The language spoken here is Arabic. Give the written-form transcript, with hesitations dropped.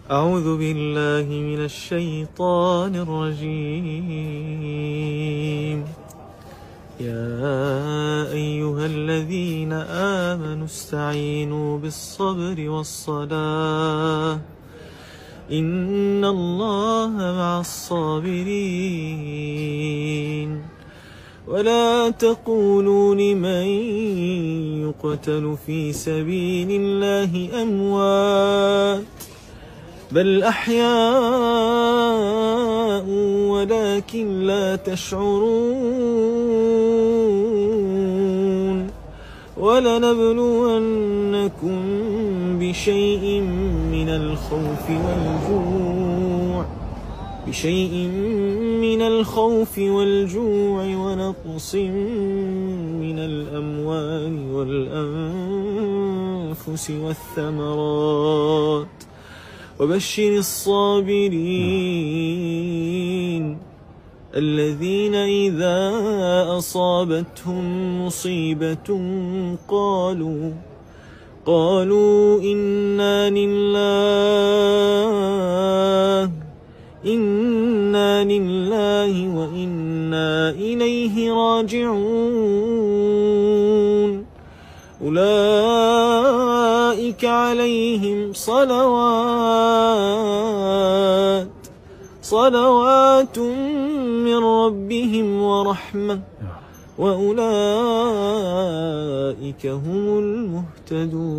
أعوذ بالله من الشيطان الرجيم. يا أيها الذين آمنوا استعينوا بالصبر والصلاة إن الله مع الصابرين. ولا تقولوا لمن يقتل في سبيل الله أموات بل أحياء ولكن لا تشعرون. ولنبلونكم بشيء من الخوف والجوع ونقص من الأموال والأنفس والثمرات وبشر الصابرين الذين إذا أصابتهم مصيبة قالوا إنا لله وإنا إليه راجعون. أولئك عليهم صلوات من ربهم ورحمة وأولئك هم المهتدون.